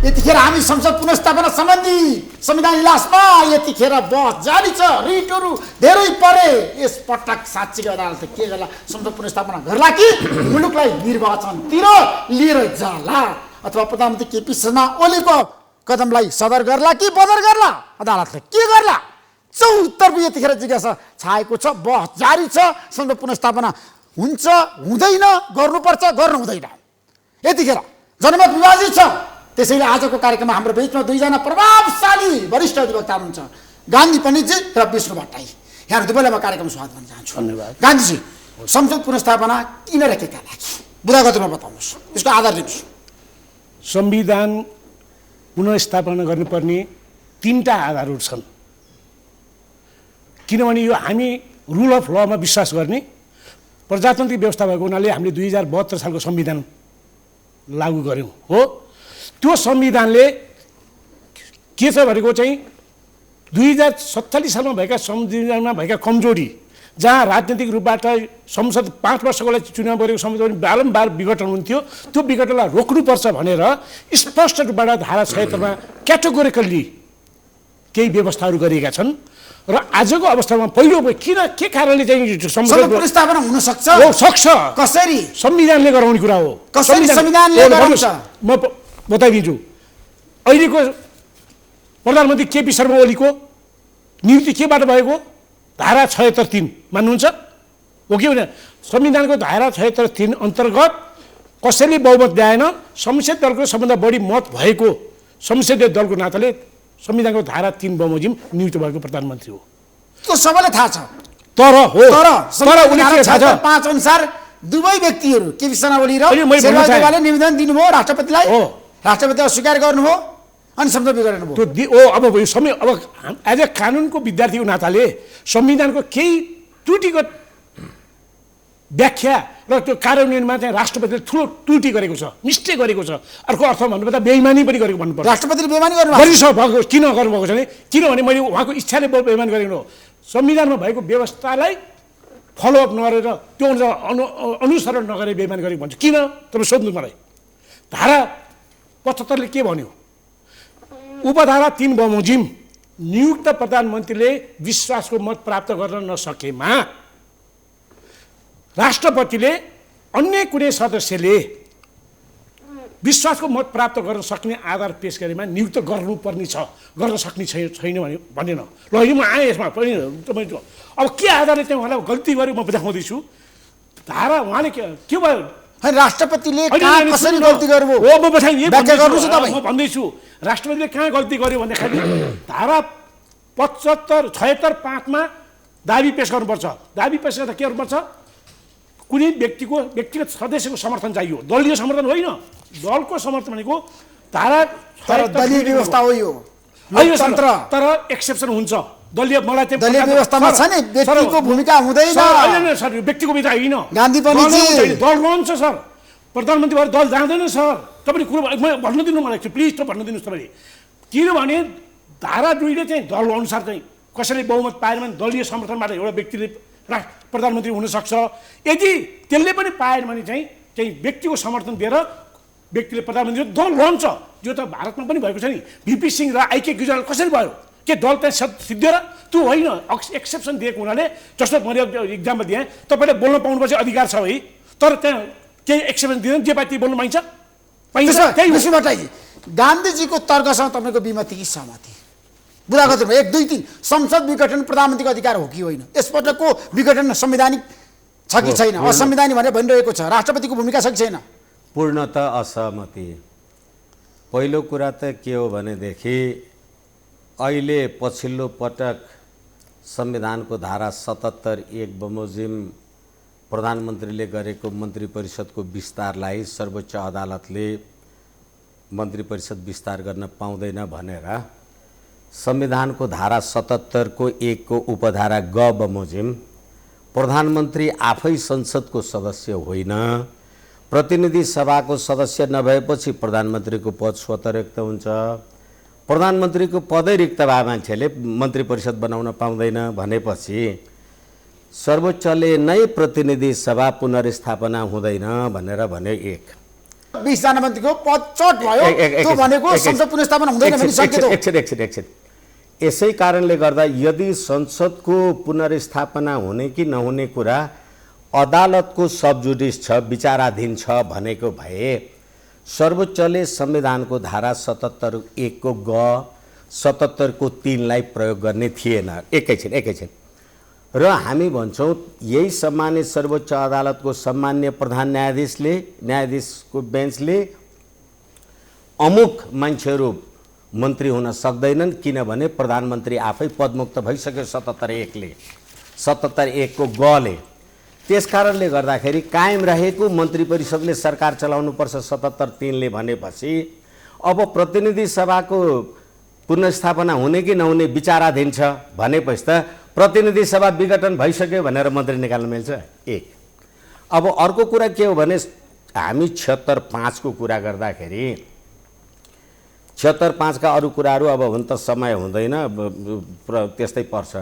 यतिखेर हामी संसद पुनर्स्थापना सम्बन्धी संविधान इजलासमा यतिखेर बहस जारी छ। रिटहरू धेरै परे। यस पटक साँच्चीकै अदालतले के गर्ला? संसद पुनर्स्थापना गर्ला कि मुलुकलाई निर्वाचनतिर लिएर जाला अथवा प्रधानमन्त्री केपी शर्मा ओलीको कदमलाई सदर गर्ला कि बदर गर्ला? अदालतले के गर्ला? चौतर्फी यतिखेर जिज्ञासा छाएको छ। बहस जारी छ। संसद पुनर्स्थापना हुन्छ हुँदैन, गर्नुपर्छ गर्नु हुँदैन, यतिखेर जनमत विभाजित छ। त्यसैले आजको कार्यक्रममा हाम्रो बीचमा दुईजना प्रभावशाली वरिष्ठ अधिवक्ता हुनुहुन्छ, गान्धी पण्डितजी र विष्णु भट्टराई। यहाँ दुवैलाई म कार्यक्रम स्वागत गर्न चाहन्छु। धन्यवाद। गान्धीजी, संसद पुनर्स्थापना किन र केका लागि बुदागतमा बताउनुहोस्, यसको आधार दिनुहोस्। संविधान पुनर्स्थापना गर्नुपर्ने तीनटा आधारहरू छन्। किनभने यो हामी रुल अफ लमा विश्वास गर्ने प्रजातान्त्रिक व्यवस्था भएको हुनाले हामीले 2072 सालको संविधान लागू गर्यौँ हो। त्यो संविधानले के छ भनेको चाहिँ 2047 सालमा भएका संविधानमा भएका कमजोरी, जहाँ राजनीतिक रूपबाट संसद 5 वर्षको लागि चुनाव गरेको संविधान बारम्बार विघटन हुन्थ्यो, त्यो विघटनलाई रोक्नुपर्छ भनेर स्पष्ट रूपबाट धारा 76 मा क्याटेगोरिकल्ली केही व्यवस्थाहरू गरिएका छन्। र आजको अवस्थामा पहिलो किन के कारणले चाहिँ संसद पुनर्स्थापना हुन सक्छ? हो सक्छ। कसरी? संविधानले गराउने कुरा हो। कसरी संविधानले गराउँछ? म बताइदिन्छु। अहिलेको प्रधानमन्त्री केपी शर्मा ओलीको नियुक्ति केबाट भएको? धारा 76(3) मान्नुहुन्छ हो कि होइन? संविधानको धारा 76(3) अन्तर्गत कसैले बहुमत ल्याएन, संसदीय दलको सबभन्दा बढी मत भएको संसदीय दलको नाताले संविधानको धारा 3 बमोजिम नियुक्त भएको प्रधानमन्त्री हो। त्यो सबैलाई थाहा छ। तर उनी के थाहा छ? 5 अनुसार दुवै व्यक्तिहरू केपी शर्मा ओली र शेरबहादुर देउवाले निवेदन दिनुभयो राष्ट्रपतिलाई, राष्ट्रपतिले अस्वीकार गर्नुभयो अनि संसद विघटन भयो। त्यो अब यो समय अब एज अ कानुनको विद्यार्थीको नाताले संविधानको केही त्रुटिगत व्याख्या र त्यो कार्यान्वयनमा चाहिँ राष्ट्रपतिले ठुलो त्रुटि गरेको छ, मिस्टेक गरेको छ। अर्को अर्थ भन्नुपर्दा बेइमानी पनि गरेको भन्नुपर्छ। राष्ट्रपतिले बेइमानी गर्नुभएको किन गर्नुभएको छ भने किनभने मैले उहाँको इच्छाले बेइमानी गरेको हो। संविधानमा भएको व्यवस्थालाई फलोअप नगरेर त्यो अनुसरण नगरेर बेइमानी गरेको भन्छु। किन? तपाईँ सोध्नु मलाई। धारा 75 ले के भन्यो? उपधारा 3 बमोजिम नियुक्त प्रधानमन्त्रीले विश्वासको मत प्राप्त गर्न नसकेमा राष्ट्रपतिले अन्य कुनै सदस्यले विश्वासको मत प्राप्त गर्न सक्ने आधार पेश गरेमा नियुक्त गर्नुपर्ने छ, गर्न सक्ने छैन भनेन। ल यो म आएँ यसमा पनि तपाईँ अब के आधारले चाहिँ उहाँलाई गल्ती गर्यो म देखाउँदैछु। धारा उहाँले के भयो? राष्ट्रपतिले कसरी गल्ती गर्नुभयो? हो म व्याख्या गर्नुहोस् तपाईँ। म भन्दैछु राष्ट्रपतिले कहाँ गल्ती गर्यो भन्दाखेरि धारा 76(5) मा दाबी पेश गर्नुपर्छ। दाबी पेश गर्दा के गर्नुपर्छ? कुनै व्यक्तिको व्यक्तिगत सदस्यको समर्थन चाहियो, दलीय समर्थन होइन। दलको समर्थन भनेको धारा दलीय व्यवस्था हो यो लोकतन्त्र। तर एक्सेप्सन हुन्छ। दलीय मलाई चाहिँ दलीय व्यवस्थामा छ नि व्यक्तिको भूमिका हुँदैन। होइन सर, व्यक्तिको भूमिका होइन। गान्धी पण्डितजी दल रहन्छ सर, प्रधानमन्त्री भएर दल जाँदैन सर। तपाईँले कुरो भन्न दिनु मलाई प्लिज त भन्न दिनुहोस् तपाईँले। किनभने धारा 2 ले चाहिँ दल अनुसार चाहिँ कसैले बहुमत पाएन भने दलीय समर्थनबाट एउटा व्यक्तिले प्रधानमन्त्री हुनसक्छ। यदि त्यसले पनि पाएन भने चाहिँ व्यक्तिको समर्थन दिएर व्यक्तिले प्रधानमन्त्री दल रहन्छ। यो त भारतमा पनि भएको छ नि। भिपी सिंह र आइके गुजराल कसरी भयो? के दल चाहिँ सिद्धियो र? त्यो होइन, एक्सेप्सन दिएको हुनाले। जस्तो मैले इक्जाम्पल दिएँ, तपाईँले बोल्न पाउनुपर्छ अधिकार छ है, तर त्यहाँ केही एक्सेप्सन दिँदैन, जे पाइ बोल्न पाइन्छ? गान्धीजीको तर्कसँग तपाईँको विमति कि सहमति? बुदागतमा 1, 2, 3 संसद विघटन प्रधानमन्त्रीको अधिकार हो कि होइन? यसपटकको विघटन संवैधानिक छ कि छैन? असंवैधानिक भनेर भनिरहेको छ। राष्ट्रपतिको भूमिका छ कि छैन? पूर्णतः असहमति। पहिलो कुरा त के हो भनेदेखि अहिले पछिल्लो पटक संविधानको धारा 77(1) बमोजिम प्रधानमन्त्रीले गरेको मन्त्री परिषदको विस्तारलाई सर्वोच्च अदालतले मन्त्री परिषद विस्तार गर्न पाउँदैन भनेर संविधानको धारा 77 को 1 को उपधारा ग बमोजिम प्रधानमन्त्री आफै संसदको सदस्य होइन, प्रतिनिधि सभाको सदस्य नभएपछि प्रधानमन्त्रीको पद स्वतः रिक्त हुन्छ। प्रधानमन्त्रीको पदै रिक्त भए मान्छेले मन्त्री परिषद बनाउन पाउँदैन भनेपछि सर्वोच्चले नै प्रतिनिधि सभा पुनर्स्थापना हुँदैन भनेर भन्यो। 1 20 जना मन्त्रीको पद चट भयो त्यो भनेको संसद पुनर्स्थापना हुँदैन भन्ने सङ्केत हो। एकछिन यसै कारणले गर्दा यदि संसदको पुनर्स्थापना हुने कि नहुने कुरा अदालतको सबजुडिस छ, विचाराधीन छ भनेको भए सर्वोच्चले संविधानको धारा 77(1) को ग 77 को 3 लाई प्रयोग गर्ने थिएन। एकैछिन र हामी भन्छौँ यही सम्मानित सर्वोच्च अदालतको सम्मान्य प्रधान न्यायाधीशको बेन्चले अमुक मान्छेहरू मन्त्री हुन सक्दैनन् किनभने प्रधानमन्त्री आफै पदमुक्त भइसक्यो 77(1) को ग ले। त्यसकारणले गर्दाखेरि कायम रहेको मन्त्री परिषदले सरकार चलाउनुपर्छ 77(3) ले भनेपछि अब प्रतिनिधि सभाको पुनर्स्थापना हुने कि नहुने विचाराधीन छ भनेपछि त प्रतिनिधि सभा विघटन भइसक्यो भनेर मन्त्री निकाल्न मिल्छ। एक अब अर्को कुरा के हो भने हामी 76(5) को कुरा गर्दाखेरि 76(5) का अरू कुराहरू अब हुन त समय हुँदैन त्यस्तै पर्छ।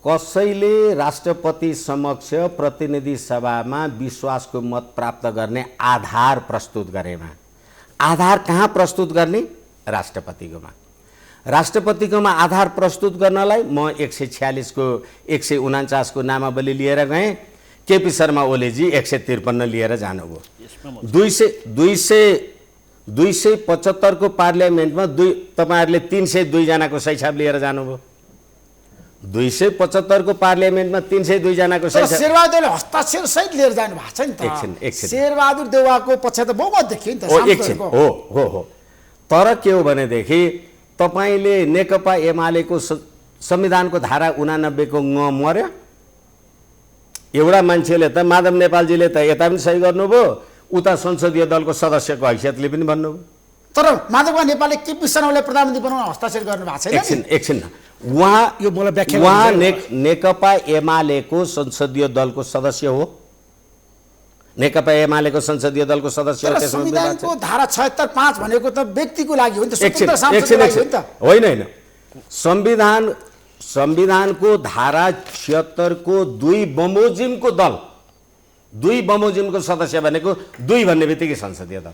कसैले राष्ट्रपति समक्ष प्रतिनिधि सभामा विश्वासको मत प्राप्त गर्ने आधार प्रस्तुत गरेमा, आधार कहाँ प्रस्तुत गर्ने? राष्ट्रपतिकोमा आधार प्रस्तुत गर्नलाई म 146 को 149 को नामावली लिएर गएँ, केपी शर्मा ओलीजी 153 लिएर जानुभयो। 275 को पार्लियामेन्टमा तपाईहरुले 302 जनाको सहीछाप लिएर जानुभयो। 275 को पार्लियामेन्टमा 302 जनाको सहीछाप शेरबहादुरले हस्ताक्षर सहित लिएर जानु भएको छ नि त। एकछिन शेरबहादुर देउवाको पक्ष त बहुमत देखियो नि त। एकछिन हो तर के हो भनेदेखि तपाईले नेकपा एमालेको संविधानको धारा 89 को ङ मर्यो। एउटा मान्छेले त माधव नेपालजीले त यता पनि सही गर्नुभयो, उता संसदीय दलको सदस्यको हैसियतले पनि भन्नुभयो। तर माधव नेपालले केपी शर्माले प्रधानमन्त्री बनाउन हस्ताक्षर गर्नु भएको छैन। एकछिन उहाँ नेकपा एमालेको संसदीय दलको सदस्य हो। नेकपा एमालेको संसदीय दलको सदस्य हो। संविधानको धारा 76(5) भनेको त व्यक्तिको लागि हो नि त, स्वतन्त्र सांसदको लागि हो नि त। होइन संविधानको धारा 76 को 2 बमोजिमको दल, 2 बमोजिमको सदस्य भनेको 2 भन्ने बित्तिकै संसदीय दल।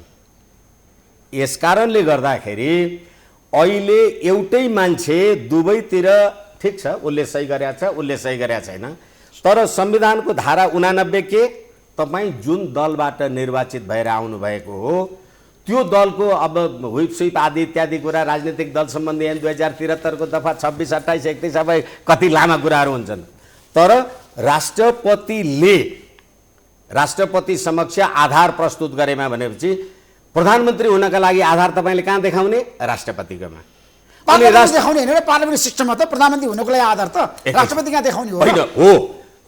यसकारणले गर्दाखेरि अहिले एउटै मान्छे दुवैतिर ठिक छ, उसले सही गरेको छ, उसले सही गरेको छैन, तर संविधानको धारा 89 के तपाईँ जुन दलबाट निर्वाचित भएर आउनु भएको हो त्यो दलको अब व्हिप स्विप आदि इत्यादि कुरा राजनीतिक दल सम्बन्धी ऐन 2073 को दफा 26, 28, 31 सबै कति लामा कुराहरू हुन्छन्। तर राष्ट्रपति समक्ष आधार प्रस्तुत गरेमा भनेपछि प्रधानमन्त्री हुनका लागि आधार तपाईले कहाँ देखाउने? राष्ट्रपतिकोमा। पार्लियामेन्टमा देखाउने हैन र पार्लियामेन्ट सिस्टममा त प्रधानमन्त्री हुनको लागि आधार त राष्ट्रपति कहाँ देखाउने हो? हैन हो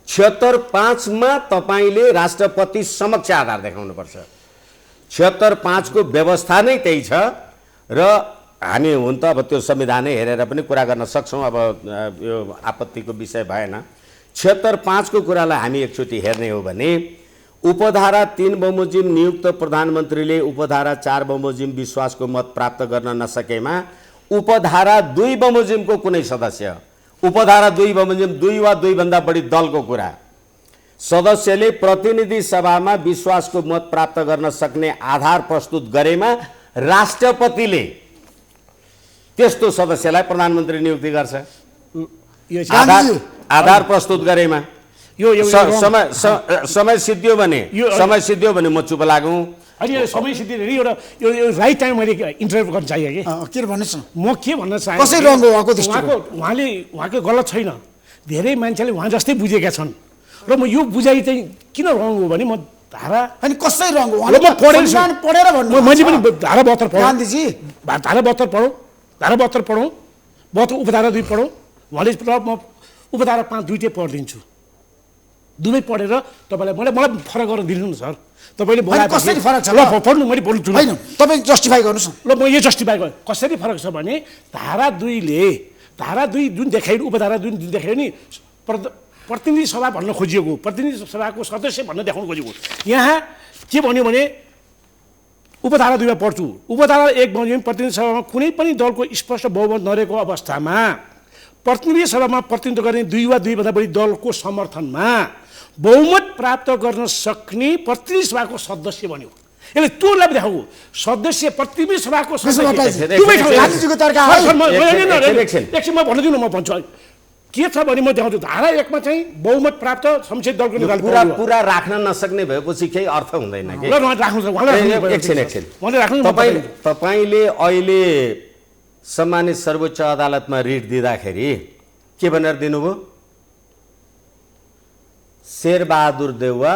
76(5) मा तपाईले राष्ट्रपति समक्ष आधार देखाउनुपर्छ। 76(5) को व्यवस्था नै त्यही छ र हामी हुन त अब त्यो संविधानै हेरेर पनि कुरा गर्न सक्छौं। अब यो आपत्तिको विषय भएन। 76(5) को कुरालाई हामी एकचोटि हेर्ने हो भने उपधारा 3 बमोजिम नियुक्त प्रधानमन्त्रीले उपधारा 4 बमोजिम विश्वासको मत प्राप्त गर्न नसकेमा उपधारा 2 बमोजिमको कुनै सदस्य, उपधारा 2 बमोजिम 2 वा 2 भन्दा बढी दलको कुरा, सदस्यले प्रतिनिधि सभामा विश्वासको मत प्राप्त गर्न सक्ने आधार प्रस्तुत गरेमा राष्ट्रपतिले त्यस्तो सदस्यलाई प्रधानमन्त्री नियुक्ति गर्छ। आधार प्रस्तुत गरेमा समय सिद्धियो भने म चुप लागौँ। अनि समय सिद्धि एउटा यो राइट टाइम मैले इन्टरभ्यु गर्न चाहिए कि के भन्नुहोस् न। म के भन्न चाहे कसै रङ हो उहाँको गलत छैन, धेरै मान्छेले उहाँ जस्तै बुझेका छन् र म यो बुझाइ चाहिँ किन रङ हो भने म धारा अनि कसै रङ हो पढेर भन्नु मैले पनि धारा 72 पढौँ गान्धीजी, धारा 72 पढौँ, धारा 72 पढौँ, उपधारा 2 पढौँ। उहाँले म उपधारा 5 दुईटै पढिदिन्छु। दुवै पढेर तपाईलाई मलाई फरक गर्न दिनु न सर। तपाईले कसरी फरक छ? ल पढ्नु, मैले बोल्छु। हैन तपाई जस्टिफाई गर्नुस् न। ल म यो जस्टिफाई गर्छु। कसरी फरक छ भने धारा 2 जुन देखाइ उपधारा 2 जुन देखायो नि प्रतिनिधि सभा भन्न खोजिएको, प्रतिनिधि सभाको सदस्य भन्न देखाउन खोजिएको, यहाँ के भन्यो भने उपधारा 2 मा पढ्छु। उपधारा 1 बमोजिम प्रतिनिधि सभामा कुनै पनि दलको स्पष्ट बहुमत नरहेको अवस्थामा प्रतिनिधि सभामा प्रतिनिधित्व गर्ने 2 वा 2 भन्दा बढी दलको समर्थनमा बहुमत प्राप्त गर्न सक्ने प्रतिनिधि सभाको सदस्य बन्यो। यसले टोललाई देखाऊ सदस्य प्रतिनिधि सभाको सदस्य गान्धीजीको तर्क एकछिन म भन्नु दिनु, म भन्छु के छ भने म देखाउँछु। धारा 1 मा चाहिँ बहुमत प्राप्त संसदीय दलको निकाल पुरा राख्न नसक्ने भएपछि केही अर्थ हुँदैन के। तपाईँले अहिले सम्मानित सर्वोच्च अदालतमा रिट दिँदाखेरि के भनेर दिनुभयो? शेरबहादुर देउवा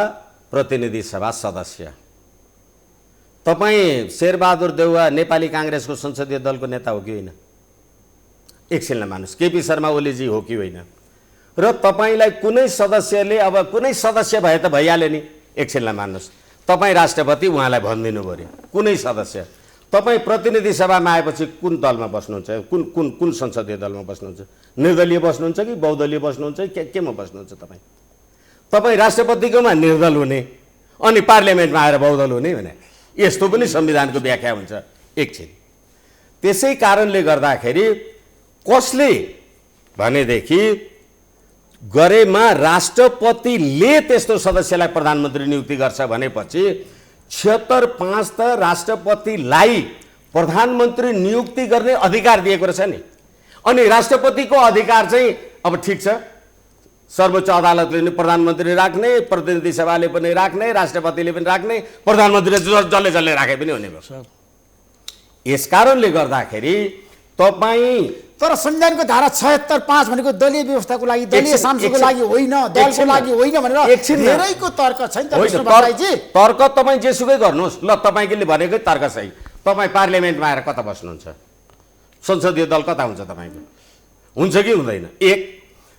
प्रतिनिधि सभा सदस्य। तपाईँ शेरबहादुर देउवा नेपाली काङ्ग्रेसको संसदीय दलको नेता हो कि होइन? एकछिनलाई मान्नुहोस्, केपी शर्मा ओलीजी हो कि होइन? र तपाईँलाई कुनै सदस्यले, अब कुनै सदस्य भए त भइहाल्यो नि, एकछिनलाई मान्नुहोस्, तपाईँ राष्ट्रपति उहाँलाई भनिदिनु पऱ्यो कुनै सदस्य, तपाईँ प्रतिनिधि सभामा आएपछि कुन दलमा बस्नुहुन्छ, कुन कुन कुन संसदीय दलमा बस्नुहुन्छ? निर्दलीय बस्नुहुन्छ कि बहुदलीय बस्नुहुन्छ कि केमा बस्नुहुन्छ? तपाईँ राष्ट्रपतिकोमा निर्दल हुने अनि पार्लियामेन्टमा आएर बहुदल हुने भने यस्तो पनि संविधानको व्याख्या हुन्छ। एकछिन, त्यसै कारणले गर्दाखेरि कसले भनेदेखि गरेमा राष्ट्रपतिले त्यस्तो सदस्यलाई प्रधानमन्त्री नियुक्ति गर्छ भनेपछि 76(5) त राष्ट्रपतिलाई प्रधानमन्त्री नियुक्ति गर्ने अधिकार दिएको रहेछ नि। अनि राष्ट्रपतिको अधिकार चाहिँ अब ठिक छ, सर्वोच्च अदालतले पनि प्रधानमन्त्री राख्ने, प्रतिनिधि सभाले पनि राख्ने, राष्ट्रपतिले पनि राख्ने, प्रधानमन्त्रीले जसले जसले राखे पनि हुने भयो। यसकारणले गर्दाखेरि तपाईँ तर संविधानको धारा 76(5) भनेको दलीय व्यवस्थाको लागि, दलीय सांसदको लागि होइन, दलको लागि होइन भनेर धेरैको तर्क छ नि त विष्णु भट्टराईजी। तर्क तपाईँ जेसुकै गर्नुहोस्, ल तपाईँले भनेकै तर्क सही। तपाईँ पार्लियामेन्टमा आएर कता बस्नुहुन्छ? संसदीय दल कता हुन्छ तपाईँको? हुन्छ कि हुँदैन? एक।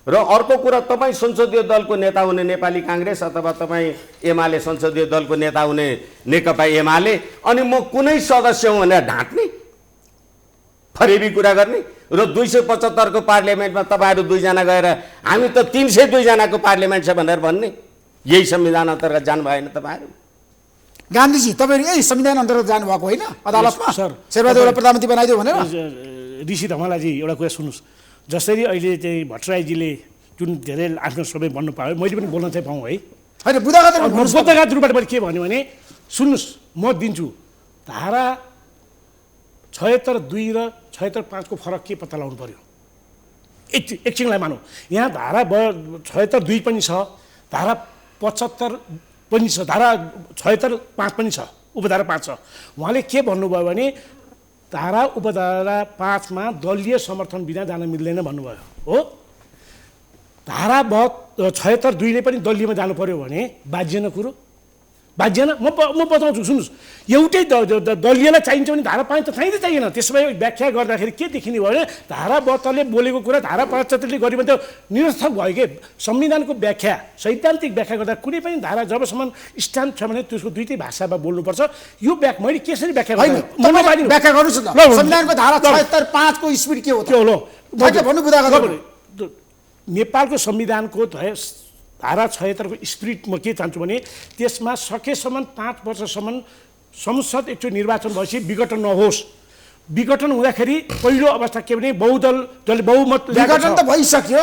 र अर्को कुरा, तपाईँ संसदीय दलको नेता हुने नेपाली काङ्ग्रेस अथवा तपाईँ एमाले संसदीय दलको नेता हुने नेकपा एमाले, अनि म कुनै सदस्य हुँ भनेर ढाँट्ने, फरेबी कुरा गर्ने र 275 को पार्लियामेन्टमा तपाईँहरू 2 जना गएर हामी त 302 जनाको पार्लियामेन्ट छ भनेर भन्ने, यही संविधान अन्तर्गत जानु भएन तपाईँहरू? गान्धीजी तपाईँहरू यही संविधान अन्तर्गत जानुभएको होइन अदालतमा? शेरबहादुरलाई प्रधानमन्त्री बनाइदियो भनेर। ऋषि धमलाजी एउटा कुरा सुन्नुहोस्, जसरी अहिले चाहिँ भट्टराईजीले जुन धेरै आफ्नो समय भन्नु पायो, मैले पनि बोल्न चाहिँ पाऊँ है, होइन बुदागत रूपबाट मैले के भन्यो भने सुन्नुहोस्, म दिन्छु धारा 76(2) र 76(5) को फरक के पत्ता लगाउनु पर्यो। एकछिनलाई मानौँ, यहाँ धारा 76(2) पनि छ, धारा 75 पनि छ, धारा 76(5) पनि छ, उपधारा 5 छ। उहाँले के भन्नुभयो भने धारा उपधारा 5 मा दलीय समर्थन बिना जान मिल्दैन भन्नुभयो हो। धारा 76(2) ले पनि दलीयमा जानु पर्यो भने बाजिएन कुरो, बाजिएन। म बताउँछु सुन्नुहोस्, एउटै दलीयलाई चाहिन्छ भने धारा 5 त चाहिँदैन। त्यसो भए व्याख्या गर्दाखेरि के देखिने भयो भने धारा 72ले बोलेको कुरा धारा 75ले गर्यो भने त निरर्थक भयो के। संविधानको व्याख्या, सैद्धान्तिक व्याख्या गर्दा कुनै पनि धारा जबसम्म स्ट्यान्ड छ भने त्यसको दुईटै भाषामा बोल्नुपर्छ। यो मैले कसरी व्याख्या गर्नु? व्याख्या गर्नुहोस् न। संविधानको धारा 76(5) को स्पिड के हो त? भन्नु बुदागत। नेपालको संविधानको धारा 76 को स्पिरिट म के चाहन्छु भने त्यसमा सकेसम्म 5 वर्षसम्म संसद एकचोटि निर्वाचन भएपछि विघटन नहोस्। विघटन हुँदाखेरि पहिलो अवस्था के भने बहुदल जसले बहुमत विघटन त भइसक्यो,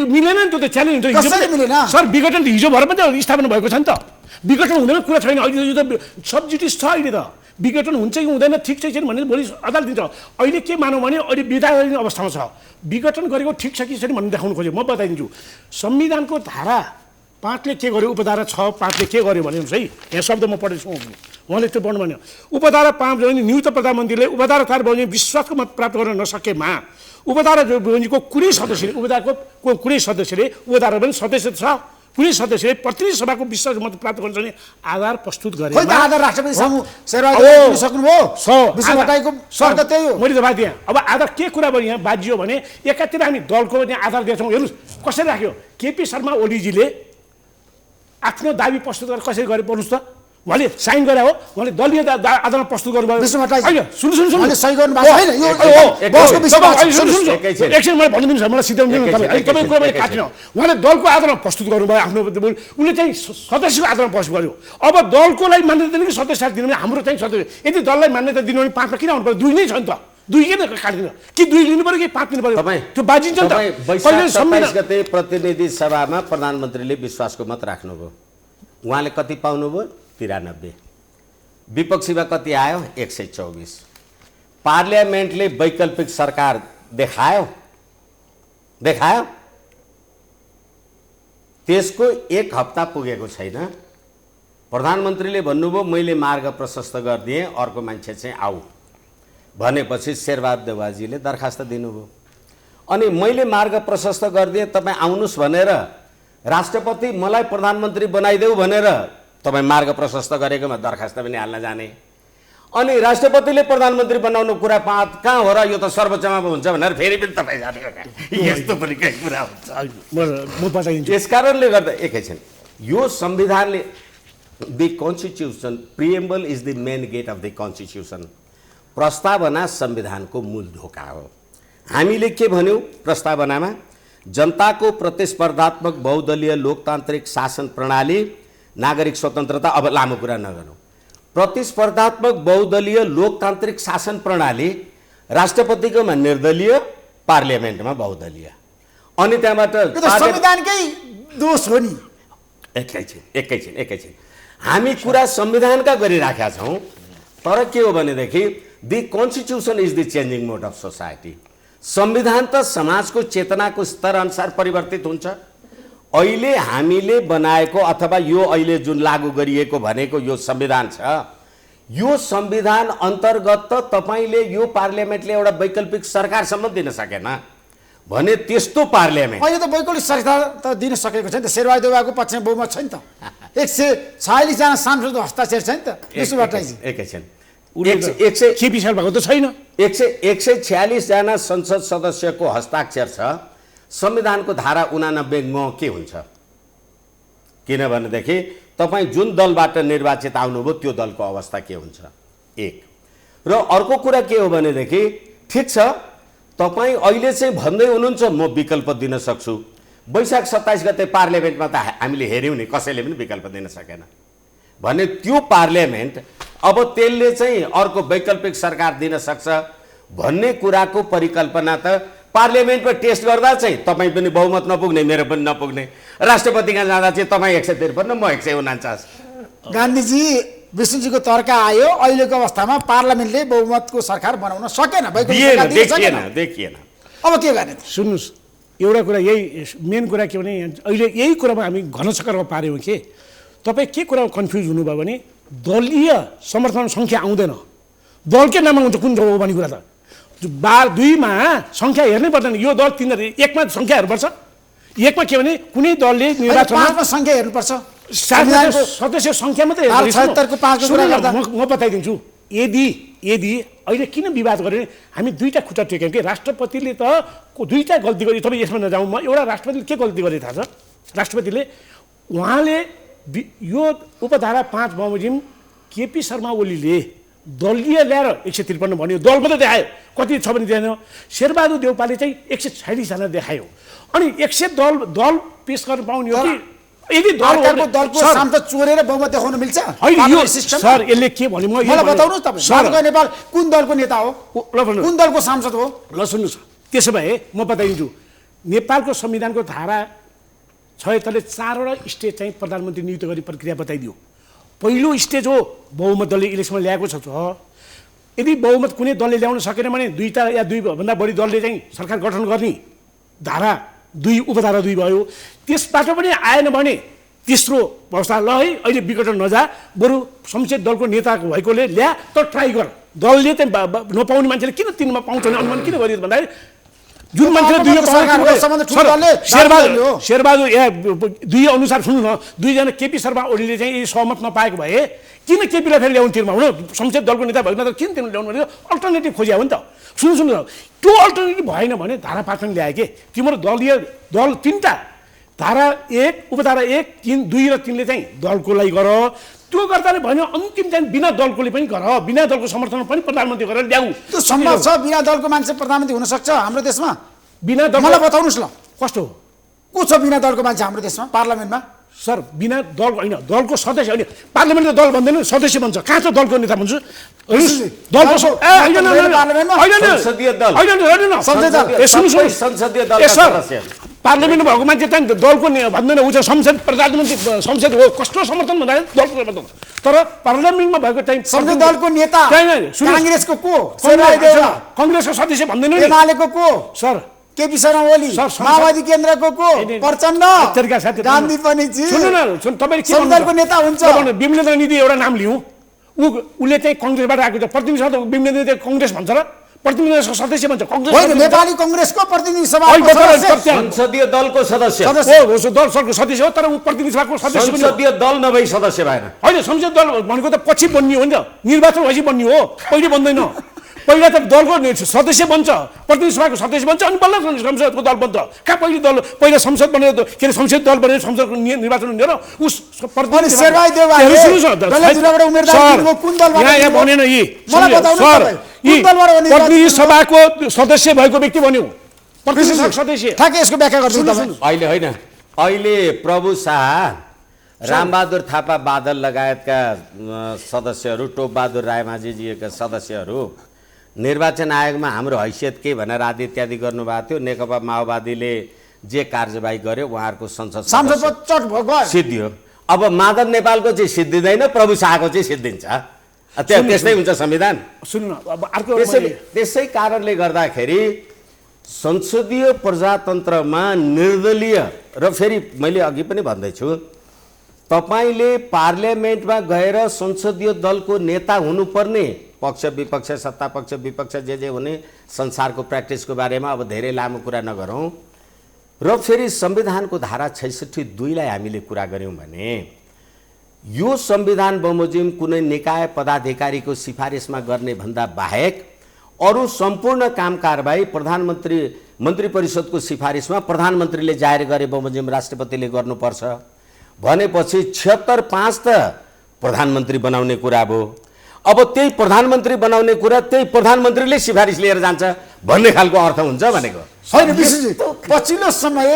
मिलेन नि, त्यो त च्यालेन्ज मिलेन सर। विघटन त हिजो भएर पनि स्थापना भएको छ नि त, विघटन हुँदैन कुरा छैन। अहिले यो त सब्जुडिस छ, अहिले त विघटन हुन्छ कि हुँदैन ठिक छ छैन भने भोलि अदालत दिन्छ। अहिले के मानौँ भने अहिले विधायक अवस्थामा छ, विघटन गरेको ठिक छ कि छैन भन्ने देखाउनु खोज्यो। म बताइदिन्छु, संविधानको धारा 5 ले के गर्यो, उपधारा 6(5) ले के गर्यो भने है, यहाँ शब्द म पढेछु, उहाँले त्यो पढ्नु भन्यो। उपधारा 5 भने नियुक्त प्रधानमन्त्रीले उपधारा 4 भने विश्वासको मत प्राप्त गर्न नसकेमा उपधारा को कुनै सदस्यले, उपधाराको कुनै सदस्यले, उपधारा पनि सदस्य छ, कुनै सदस्यले प्रतिनिधि सभाको विश्वास मत प्राप्त गर्न सक्ने आधार प्रस्तुत गरे। आधार राष्ट्रपति सामु शेरबहादुरले सक्नुभयो, विष्णु भट्टराईको शर्त त्यही हो। मैले त बात दिएँ। अब आधार के कुरा भयो यहाँ बाजियो भने एकातिर हामी दलको यहाँ आधार दिएछौँ। हेर्नुहोस् कसरी राख्यो, केपी शर्मा ओलीजीले आफ्नो दाबी प्रस्तुत गरेर कसरी गरे पर्नुहोस् त, उहाँले साइन गरे हो, उहाँले दलीय आधारमा प्रस्तुत गर्नुभयो। विष्णु भट्टराई सुन्नु सही गर्नुभएको होइन, यो बसको विषयमा एकछिन मैले भनिदिनु छ, मलाई सिध्याउनु दिनु तपाईँ कुरा मैले काटिन। उहाँले दलको आधारमा प्रस्तुत गर्नुभयो, आफ्नो उसले चाहिँ सदस्यको आधारमा प्रस्तुत गर्यो। अब दलको लागि मान्यता दिनु कि सदस्य दिनु भने हाम्रो चाहिँ सदस्य, यदि दललाई मान्यता दिनु भने 5 मा किन आउनु पर्यो? 2 नै छ नि त, दुई किन काट्दैन कि 2 लिनु पर्यो कि 5 लिनु पर्यो त्यो बाजिन्छ नि त वैशाख 27 गते प्रतिनिधि सभामा प्रधानमन्त्रीले विश्वासको मत राख्नुभयो उहाँले कति पाउनुभयो 93 विपक्षीमा कति आयो 124 पार्लियामेन्टले वैकल्पिक सरकार देखायो त्यसको 1 हप्ता पुगेको छैन प्रधानमन्त्रीले भन्नुभयो मैले मार्ग प्रशस्त गरिदिएँ अर्को मान्छे चाहिँ आऊ भनेपछि शेरबहादुर देउवाजीले दरखास्त दिनुभयो अनि मैले मार्ग प्रशस्त गरिदिएँ तपाईँ आउनुहोस् भनेर राष्ट्रपति मलाई प्रधानमन्त्री बनाइदेऊ भनेर तपाईँ मार्ग प्रशस्त गरेकोमा दरखास्त पनि हाल्न जाने अनि राष्ट्रपतिले प्रधानमन्त्री बनाउनु कुरा कहाँ हो र यो त सर्वोच्चमा हुन्छ भनेर फेरि पनि तपाईँ जाने यस्तो पनि केही कुरा हुन्छ यसकारणले गर्दा एकैछिन यो संविधानले the constitution preamble is the main gate of the constitution प्रस्तावना संविधानको मूल ढोका हो हामीले के भन्यौँ प्रस्तावनामा जनताको प्रतिस्पर्धात्मक बहुदलीय लोकतान्त्रिक शासन प्रणाली नागरिक स्वतन्त्रता अब लामो कुरा नगरौँ प्रतिस्पर्धात्मक बहुदलीय लोकतान्त्रिक शासन प्रणाली राष्ट्रपतिकोमा निर्दलीय पार्लियामेन्टमा बहुदलीय अनि त्यहाँबाट संविधानकै दोष हो नि एकैछिन हामी कुरा संविधानका गरिराखेका छौँ तर के हो भनेदेखि the constitution is the changing mode of society संविधान त समाजको चेतनाको स्तर अनुसार परिवर्तित हुन्छ अहिले हामीले बनाएको अथवा यो अहिले जुन लागू गरिएको भनेको यो संविधान छ यो संविधान अन्तर्गत त तपाईले यो पार्लियामेन्टले एउटा वैकल्पिक सरकारसम्म दिन सकेन भने त्यस्तो पार्लियामेन्ट अहिले त वैकल्पिक सरकार त दिन सकेको छैन त शेरबहादुर देउवाको पक्षमा बहुमत छैन त 146 जना सांसदको हस्ताक्षर छैन त त्यसबाट एकैछिन 100 साल भएको त छैन 146 जना संसद सदस्यको हस्ताक्षर छ संविधानको धारा 89 ग के हुन्छ किनभनेदेखि तपाईँ जुन दलबाट निर्वाचित आउनुभयो त्यो दलको अवस्था के हुन्छ एक र अर्को कुरा के हो भनेदेखि ठिक छ तपाईँ अहिले चाहिँ भन्दै हुनुहुन्छ म विकल्प दिन सक्छु वैशाख 27 गते पार्लियामेन्टमा त हामीले हेर्यौँ नि कसैले पनि विकल्प दिन सकेन भने त्यो पार्लियामेन्ट अब त्यसले चाहिँ अर्को वैकल्पिक सरकार दिन सक्छ भन्ने कुराको परिकल्पना त पार्लियामेन्टमा टेस्ट गर्दा चाहिँ तपाईँ पनि बहुमत नपुग्ने मेरो पनि नपुग्ने राष्ट्रपतिका जाँदा चाहिँ तपाईँ 153 म 149 गान्धीजी विष्णुजीको तर्क आयो अहिलेको अवस्थामा पार्लियामेन्टले बहुमतको सरकार बनाउन सकेन देखिएन अब के गर्ने सुन्नुहोस् एउटा कुरा यही मेन कुरा के भने अहिले यही कुरामा हामी घनचक्करमा पार्यौँ के तपाईँ के कुरा कन्फ्युज हुनुभयो भने दलीय समर्थन सङ्ख्या आउँदैन दलकै नाममा हुन्छ कुन हो भन्ने कुरा त 2 मा सङ्ख्या हेर्नै पर्दैन यो दल 3 1 मा सङ्ख्या हेर्नुपर्छ 1 मा के भने कुनै दलले निर्वाचनमा 5 मा सङ्ख्या हेर्नुपर्छ सदस्य सङ्ख्या मात्रै हेर्नुपर्छ म बताइदिन्छु यदि अहिले किन विवाद गरे हामी दुईटा खुट्टा टेक्यौँ कि राष्ट्रपतिले त दुईटा गल्ती गरे तपाईँ यसमा नजाउँ म एउटा राष्ट्रपतिले के गल्ती गरे थाहा छ राष्ट्रपतिले उहाँले यो उपधारा 5 बमोजिम केपी शर्मा ओलीले दलीय ल्याएर 153 भन्यो दल मात्रै देखायो कति छ भने दिएन शेरबहादुर देउपाले चाहिँ 146 जना देखायो अनि 100 दल पेश गर्न पाउने हो कि यदि दलको सांसद चोरेर बहुमत देखाउन मिल्छ सर यसले के भन्यो मलाई बताउनु तपाईँ नेपाल कुन दलको नेता हो कुन दलको सांसद हो ल सुन्नुहोस् त्यसो भए म बताइदिन्छु नेपालको संविधानको धारा 76 ले 4 वटा स्टेट चाहिँ प्रधानमन्त्री नियुक्त गर्ने प्रक्रिया बताइदियो पहिलो स्टेज हो बहुमत दलले इलेक्सनमा ल्याएको छ यदि बहुमत कुनै दलले ल्याउन सकेन भने 2 या 2 भन्दा बढी दलले चाहिँ सरकार गठन गर्ने धारा 2 उपधारा 2 भयो त्यसबाट पनि आएन भने तेस्रो अवस्था ल है अहिले विघटन नजा बरु संसद दलको नेताको भएकोले ल्या त ट्राई गर दलले चाहिँ नपाउने मान्छेले किन 3 मा पाउँछ भने अनुमान किन गरियो भन्दा जुन मान्छेले शेरबहादुर 2 अनुसार सुन्नु न 2 जना केपी शर्मा ओलीले चाहिँ सहमत नपाएको भए किन केपीलाई फेरि ल्याउनु तिरमा हुन संसद दलको नेता भएको त किन तिमीले ल्याउनु भने अल्टरनेटिभ खोज्या हो नि त सुन्नु त्यो अल्टरनेटिभ भएन भने धारा 5 मा ल्याए के तिम्रो दल 3टा धारा 1 उपधारा 1 3 2 र 3 ले चाहिँ दलको लागि गर त्यो गर्दाले भन्यो अन्तिम चाहिँ बिना दलकोले पनि गर बिना दलको समर्थनमा पनि प्रधानमन्त्री गरेर ल्याऊ त्यो सम्भव छ बिना दलको मान्छे प्रधानमन्त्री हुन सक्छ हाम्रो देशमा बिना दल मलाई बताउनुस् ल कस्तो को छ बिना दलको मान्छे हाम्रो देशमा पार्लियामेन्टमा सर बिना दल होइन दलको सदस्य होइन पार्लियामेन्टको दल भन्दैन सदस्य भन्छ कहाँ छ दलको नेता भन्छु दलको संसदीय दल संसदीय दल सदस्य पार्लियामेन्टमा भएको मान्छे चाहिँ दलको भन्दैन ऊ चाहिँ संसद प्रधानमन्त्री संसद हो कस्तो समर्थन भन्दा दलको समर्थन तर पार्लियामेन्टमा भएको चाहिँ संसदीय दलको नेता कांग्रेसको को कङ्ग्रेसको सदस्य भन्दैन एमालेको को सर केपी शर्मा ओली माओवादी केन्द्रको को प्रचण्ड गान्धी पनि जी सुन्नु तपाईले के दलको नेता हुन्छ विमलेन्द्र निधि एउटा नाम लिउँ उसले चाहिँ कङ्ग्रेसबाट आएको छ प्रतिनिधि सभा विमलेन्द्र निधि कङ्ग्रेस भन्छ र प्रतिनिधि सदस्य भन्छ कङ्ग्रेस नेपाली कङ्ग्रेसको प्रतिनिधि सभा संसदीय दलको सदस्य दल सरको सदस्य हो तर ऊ प्रतिनिधि सभाको सदस्य संसदीय दल नभई सदस्य भएन होइन संसदीय दल भनेको त पछि बन्ने हो नि त निर्वाचन भएपछि बन्ने हो पहिले बन्दैन पहिला त दलको सदस्य बन्छ प्रतिनिधि सभाको सदस्य बन्छ अनि बल्ल संसदको दल बन्छ कहाँ पहिले दल पहिला संसद बनेर के अरे संसद दल बनेर संसदको निर्वाचन हुने र उस प्रतिनिधि सभाको सदस्य भएको व्यक्ति बन्यो प्रतिनिधि सभा सदस्य ठ्याक्कै यसको व्याख्या गर्छु तपाईँ अहिले होइन अहिले प्रभु शाह रामबहादुर थापा बादल लगायतका सदस्यहरू टोपबहादुर रायमाझीजीका सदस्यहरू निर्वाचन आयोगमा हाम्रो हैसियत के भनेर आदि इत्यादि गर्नुभएको थियो नेकपा माओवादीले जे कार्यवाही गर्यो उहाँहरूको संसद सिद्धियो अब माधव नेपालको चाहिँ सिद्धिँदैन प्रभु शाहको चाहिँ सिद्धिन्छ त्यस्तै हुन्छ संविधान सुन्नु अब अर्को त्यसै कारणले गर्दाखेरि संसदीय प्रजातन्त्रमा निर्दलीय र फेरि मैले अघि पनि भन्दैछु तपाईले पार्लियामेन्टमा गएर संसदीय दलको नेता हुनुपर्ने पक्ष विपक्ष सत्ता पक्ष विपक्ष जे हुने संसारको प्र्याक्टिसको बारेमा अब धेरै लामो कुरा नगरौँ र फेरि संविधानको धारा 66(2) हामीले कुरा गऱ्यौँ भने यो संविधान बमोजिम कुनै निकाय पदाधिकारीको सिफारिसमा गर्ने भन्दा बाहेक अरू सम्पूर्ण काम कारबाही प्रधानमन्त्री मन्त्री परिषदको सिफारिसमा प्रधानमन्त्रीले जाहेर गरे बमोजिम राष्ट्रपतिले गर्नुपर्छ भनेपछि 76(5) त प्रधानमन्त्री बनाउने कुरा भयो अब त्यही प्रधानमन्त्री बनाउने कुरा त्यही प्रधानमन्त्रीले सिफारिस लिएर जान्छ भन्ने खालको अर्थ हुन्छ भनेको होइन विशेष पछिल्लो समय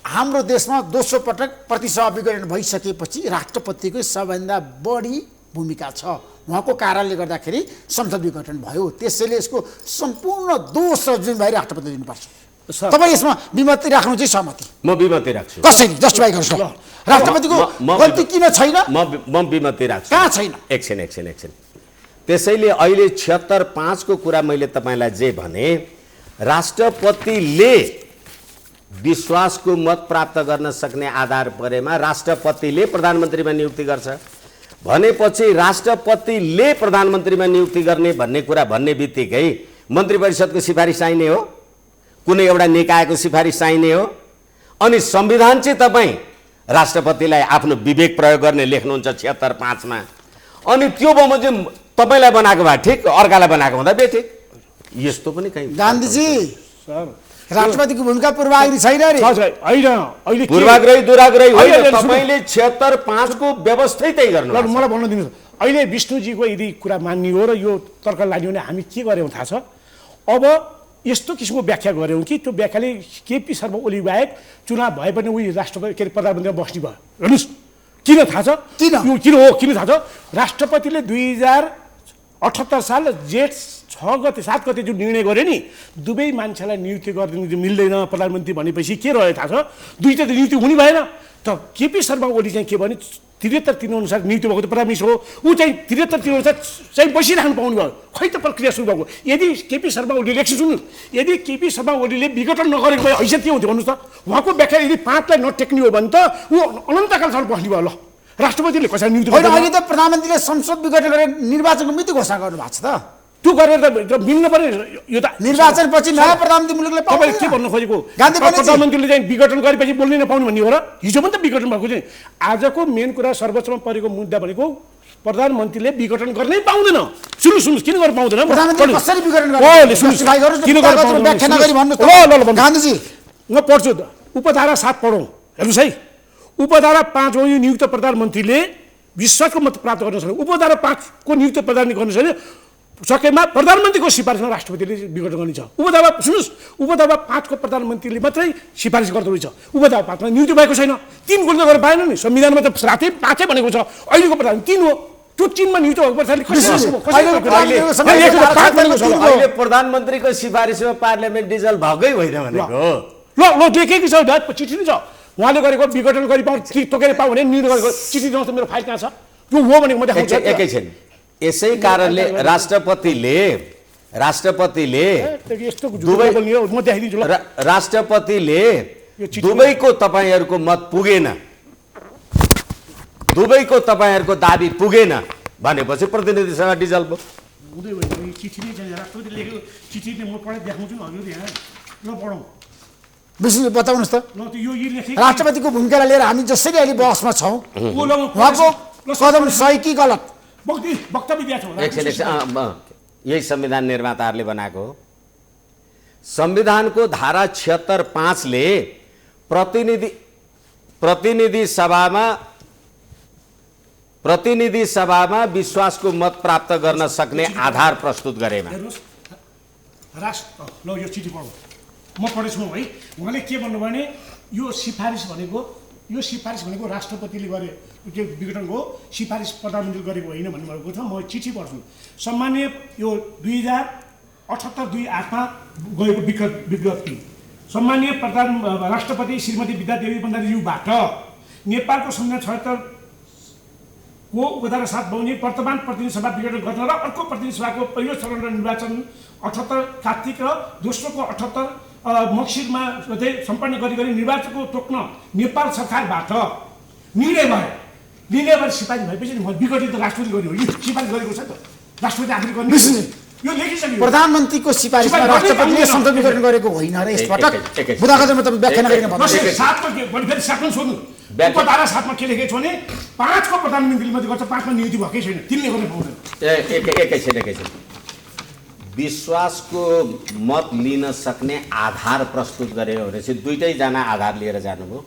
हाम्रो देशमा दोस्रो पटक प्रतिसभा विघटन भइसकेपछि राष्ट्रपतिको सबैभन्दा बढी भूमिका छ उहाँको कारणले गर्दाखेरि संसद विघटन भयो त्यसैले यसको सम्पूर्ण दोष र जिम्मेवारी राष्ट्रपतिले लिनुपर्छ तपाईँ यसमा विमति राख्नु चाहिँ सहमति म विमति राख्छु कसरी जस्टिफाई गर्नुहोस् राष्ट्रपतिको गल्ती किन छैन म विमति राख्छु कहाँ छैन एकछिन त्यसैले अहिले 76(5) को कुरा मैले तपाईलाई जे भने राष्ट्रपतिले विश्वासको मत प्राप्त गर्न सक्ने आधार परेमा राष्ट्रपतिले प्रधानमन्त्रीमा नियुक्ति गर्छ भनेपछि राष्ट्रपतिले प्रधानमन्त्रीमा नियुक्ति गर्ने भन्ने कुरा भन्ने बित्तिकै मन्त्री परिषदको सिफारिस चाहिने हो कुनै एउटा निकायको सिफारिस चाहिने हो अनि संविधान चाहिँ तपाईँ राष्ट्रपतिलाई आफ्नो विवेक प्रयोग गर्ने लेख्नुहुन्छ 76(5) मा अनि त्यो बमोजिम तपाईलाई बनाएको भए ठिक अर्कालाई बनाएको हुँदा बे ठिक यस्तो पनि कहीँ गान्धीजी सर राष्ट्रपतिको भूमिका पूर्वाग्रही छैन रे होइन अहिले पूर्वाग्रही दुराग्रही होइन तपाईले 76(5) को व्यवस्थै त्यही गर्नु मलाई भन्न दिनुहोस् अहिले विष्णुजीको यदि कुरा मान्ने हो र यो तर्क लाग्यो भने हामी के गर्यौँ थाहा छ अब यस्तो किसिमको व्याख्या गर्यौँ कि त्यो व्याख्याले केपी शर्मा ओली बाहेक चुनाव भए पनि उही राष्ट्रपति के अरे प्रधानमन्त्रीमा बस्ने भयो हेर्नुहोस् किन थाहा छ किन थाहा छ राष्ट्रपतिले 2078 साल जेठ 7 गते जुन निर्णय गर्यो नि दुवै मान्छेलाई नियुक्ति गर्नु मिल्दैन प्रधानमन्त्री भनेपछि के रह्यो थाहा छ दुईटा त नियुक्ति हुने भएन त केपी शर्मा ओली चाहिँ के भने 73 अनुसार नियुक्ति भएको त प्राइम मिनिस्टर हो ऊ चाहिँ 73 अनुसार चाहिँ बसिराख्नु पाउनु भयो खै त प्रक्रिया सुरु भएको यदि केपी शर्मा ओलीले एकछिन सुन्नु यदि केपी शर्मा ओलीले विघटन नगरेको भए हैसियत के हुन्थ्यो भन्नुहोस् त उहाँको व्याख्या यदि 5 लाई नटेक्ने हो भने त ऊ अनन्तकालसम्म बस्ने भयो ल राष्ट्रपतिले कसरी नियुक्ति होइन अहिले त प्रधानमन्त्रीले संसद विघटन गरेर निर्वाचनको मिति घोषणा गर्नु भएको छ त त्यो गरेर त मिल्न पर्ने यो त निर्वाचन पछि नयाँ प्रधानमन्त्री मुलुकले तपाईले के भन्नु खोजेको प्रधानमन्त्रीले चाहिँ विघटन गरेपछि बोल्नै नपाउनु भन्ने हो र हिजो पनि त विघटन भएको चाहिँ आजको मेन कुरा सर्वोच्चमा परेको मुद्दा भनेको प्रधानमन्त्रीले विघटन गर्नै पाउँदैन सुन्नु किन गर्न पाउँदैन प्रधानमन्त्री कसरी विघटन गर्नु किन गर्न पाउँदैन व्याख्या नगरी भन्नु ल गान्धीजी म पढ्छु उपधारा 7 पढौँ हेर्नुहोस् है उपधारा 5 हो यो नियुक्त प्रधानमन्त्रीले विश्वासको मत प्राप्त गर्न सक्ने उपधारा 5 को नियुक्त प्रधानमन्त्री गर्न सक्ने सकेमा प्रधानमन्त्रीको सिफारिसमा राष्ट्रपतिले विघटन गर्ने छ। उपधारा सुन्नुहोस्, उपधारा 5 को प्रधानमन्त्रीले मात्रै सिफारिस गर्दो रहेछ। उपधारा 5 मा नियुक्ति भएको छैन। 3 को गर्न पाएन नि, संविधानमा त रातै 5 भनेको छ। अहिलेको प्रधान 3 हो। त्यो 3 मा नियुक्त भएको पछाडि अहिले प्रधानमन्त्रीको सिफारिसमा पार्लियामेन्ट डिजल्भ भएकै होइन भनेको ल लेखेकै छ, चिठी नै छ। उहाँले गरेको विघटन गरी पाउँ तोकेर पाउँ भने निर्णय गरेको चिठी दिनुहोस् त, मेरो फाइल कहाँ छ? त्यो हो भने म देखाउँछु। एकैछिन। यसै कारणले राष्ट्रपतिले दुबईको तपाईहरूको मत पुगेन, दुबईको तपाईहरूको दाबी पुगेन भनेपछि प्रतिनिधि सभा डिजल्भ भयो। विशेष बताउनुहोस् त, राष्ट्रपतिको भूमिकालाई लिएर हामी जसरी अहिले बहसमा छौँ उहाँको कदम सही कि गलत? यही संविधान निर्माताहरूले बनाएको हो। संविधानको धारा 76(5) ले प्रतिनिधि सभामा विश्वासको मत प्राप्त गर्न सक्ने आधार प्रस्तुत गरेमा म पढेछु है। उहाँले के भन्नुभयो भने यो सिफारिस भनेको राष्ट्रपतिले गरे त्यो विघटन हो, सिफारिस प्रधानमन्त्रीले गरेको होइन भन्नुभएको छ। म चिठी पढ्छु। सम्मान्य यो 2078-2/8 गएको विज्ञप्ति। सम्मान्य राष्ट्रपति श्रीमती विद्यादेवी भण्डारीज्यूबाट नेपालको संविधान 76 को उपधारा 7 बमोजिम वर्तमान प्रतिनिधि सभा विघटन गर्न र अर्को प्रतिनिधि सभाको पहिलो चरण र निर्वाचन 78 कार्तिक र दोस्रो को 78 मक्सिरमा सम्पन्न गरी निर्वाचनको तोक्न नेपाल सरकारबाट निर्णय भएर सिफारिस भएपछि विघटित राष्ट्रपति गर्ने हो। यो सिफारिस गरेको छ त, राष्ट्रपति आखिर गर्ने यो लेखिसक्यो। प्रधानमन्त्रीको सिफारिसमा राष्ट्रपतिले संशोधन गरेको होइन र यसपटक बुदागजमा तपाईँ व्याख्या नगरिन भन्नुहोस्। 7 मा सोध्नु, उपधारा 7 मा के लेखेको छ भने 5 को प्रधानमन्त्रीले मात्रै गर्छ, 5 मा नियुक्ति भएकै छैन, 3 ले गर्न पाउँदैन। एकैछिन। विश्वासको मत लिन सक्ने आधार प्रस्तुत गर्यो भनेपछि दुईटैजना आधार लिएर जानुभयो।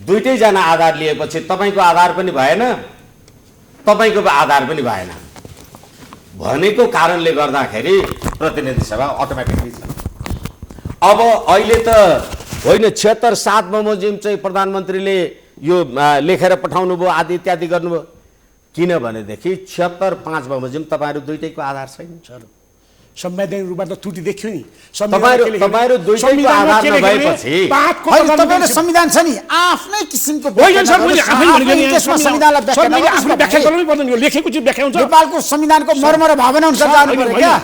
दुईटैजना आधार लिएपछि तपाईँको आधार पनि भएन, तपाईँको आधार पनि भएन भनेको कारणले गर्दाखेरि प्रतिनिधि सभा अटोमेटिकली छ। अब अहिले त होइन 76(7) बमोजिम चाहिँ प्रधानमन्त्रीले यो लेखेर पठाउनु भयो, आदि इत्यादि गर्नुभयो। किनभनेदेखि 76(5) बमोजिम तपाईँहरू दुईटैको आधार छैन। संवैधानिक रूपमा त त्रुटि देखियो नि। तपाईहरु दुईटैको आधार नभएपछि तपाईले संविधान छ नि आफ्नै किसिमको लेखेको चाहिँ व्याख्या हुन्छ। नेपालको संविधानको मर्म र भावना अनुसार जानु पर्यो क्या।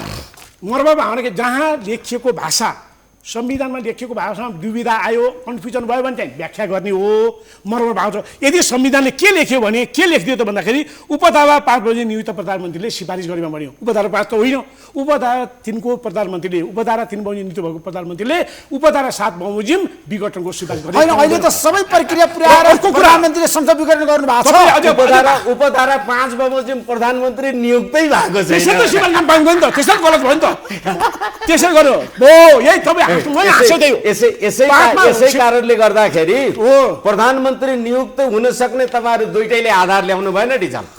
मर्म भावना के जहाँ लेखिएको भाषा, संविधानमा लेखिएको भाषामा दुविधा आयो, कन्फ्युजन भयो भने चाहिँ व्याख्या गर्ने हो। मर्म भाव छ। यदि संविधानले के लेख्यो भने के लेखिदियो त भन्दाखेरि उपधारा 5 बजे नियुक्त प्रधानमन्त्रीले सिफारिस गरेमा भन्यो। उपधारा 5 त होइन, उपधारा 3 को प्रधानमन्त्रीले, उपधारा 3 बजे नियुक्त भएको प्रधानमन्त्रीले उपधारा 7 बमोजिम विघटनको सिफारिस गर्यो। हैन, अहिले त सबै प्रक्रिया पुर्याएर प्रधानमन्त्रीले संसद विघटन गर्नु भएको छ। उपधारा 5 बमोजिम प्रधानमन्त्री नियुक्तै भएको छैन। त्यसै त सिफारिस गर्न पाउँदैन त, त्यसै गलत भयो नि त। त्यसै गर्यो हो, यही तपाईँ यसै कारणले गर्दाखेरि प्रधानमन्त्री नियुक्त हुन सक्ने तपाईहरु दुईटैले आधार ल्याउनु भएन डिजल्भ।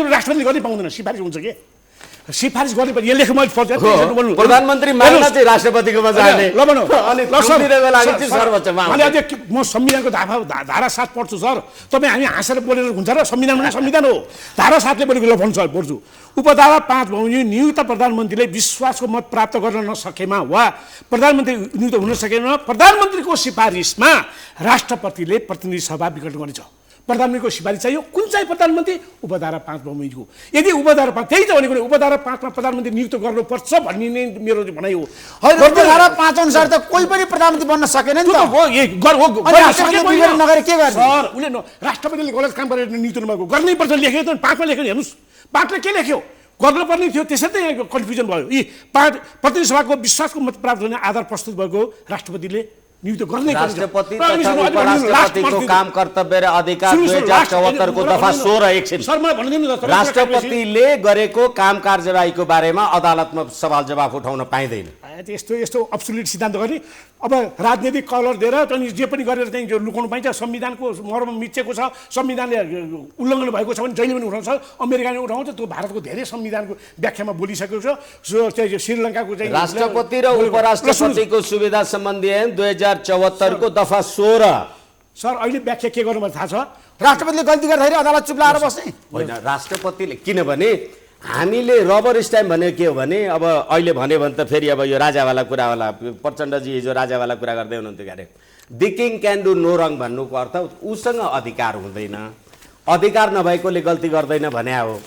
राष्ट्रपतिले गर्नै पाउँदैन, सिफारिस हुन्छ के? सिफारिस गर्ने यो लेख मैले प्रधानमन्त्री मान्न चाहिँ राष्ट्रपतिकोमा जाने म संविधानको धारा 7 पढ्छु सर। तपाईँ हामी हाँसेर बोलेर हुन्छ र? संविधान भने संविधान हो। धारा 7 ले बोलेको ल भन्छ पढ्छु। उपधारा 5 बमोजिम नियुक्त प्रधानमन्त्रीले विश्वासको मत प्राप्त गर्न नसकेमा वा प्रधानमन्त्री नियुक्त हुन सकेन प्रधानमन्त्रीको सिफारिसमा राष्ट्रपतिले प्रतिनिधि सभा विघटन गर्नेछ। प्रधानमन्त्रीको सिफारिस चाहियो, कुन चाहिँ प्रधानमन्त्री? उपधारा 5 बमोजिमको। यदि उपधारा 5 त्यही त भनेको उपधारा 5 मा प्रधानमन्त्री नियुक्त गर्नुपर्छ भन्ने नै मेरो भनाइ हो। हैन, उपधारा 5 अनुसार त कोही पनि प्रधानमन्त्री बन्न सकेन नि त। नगरे के गर्ने? सर, उले राष्ट्रपतिले गलत काम गरेर नियुक्त नगरेको गर्नै पर्छ लेखेको त 5 मा लेखेको हेर्नुस्। 5 ले के लेख्यो? गर्नुपर्ने थियो, त्यसैले कन्फ्युजन भयो। यी प्रतिनिधि सभाको विश्वासको मत प्राप्त हुने आधार प्रस्तुत भएको राष्ट्रपतिले नियुक्त गर्नै पर्छ। राष्ट्रपति तथा उपराष्ट्रपतिको काम कर्तव्य र अधिकार 2074 को दफा 16 एकछिन राष्ट्रपतिले गरेको काम कारबाहीको बारेमा अदालतमा सवाल जवाफ उठाउन पाइँदैन। यस्तो अब्सोल्युट सिद्धान्त गर्ने अब राजनीतिक कलर दिएर अनि जे पनि गरेर चाहिँ जो लुकाउनु पाइन्छ संविधानको मर्म मिचेको छ संविधानले उल्लङ्घन भएको छ भने जहिले पनि उठाउँछ अमेरिकाले उठाउँछ त्यो भारतको धेरै संविधानको व्याख्यामा बोलिसकेको छ श्रीलङ्काको चाहिँ राष्ट्रपति र उपराष्ट्रपतिको सुविधा सम्बन्धी ऐन 2074 को दफा 16 सर अहिले व्याख्या के गर्नुभयो थाहा छ राष्ट्रपतिले गल्ती गर्दाखेरि अदालत चुप लाएर बस्ने होइन राष्ट्रपतिले किनभने हामीले रबर स्ट्याम्प भनेको के हो भने अब अहिले भन्यो भने त फेरि अब यो राजावाला कुरावाला प्रचण्डजी हिजो राजावाला कुरा गर्दै हुनुहुन्थ्यो क्यारे the king can do no wrong भन्नुको अर्थ उसँग अधिकार हुँदैन अधिकार नभएकोले गल्ती गर्दैन भने हो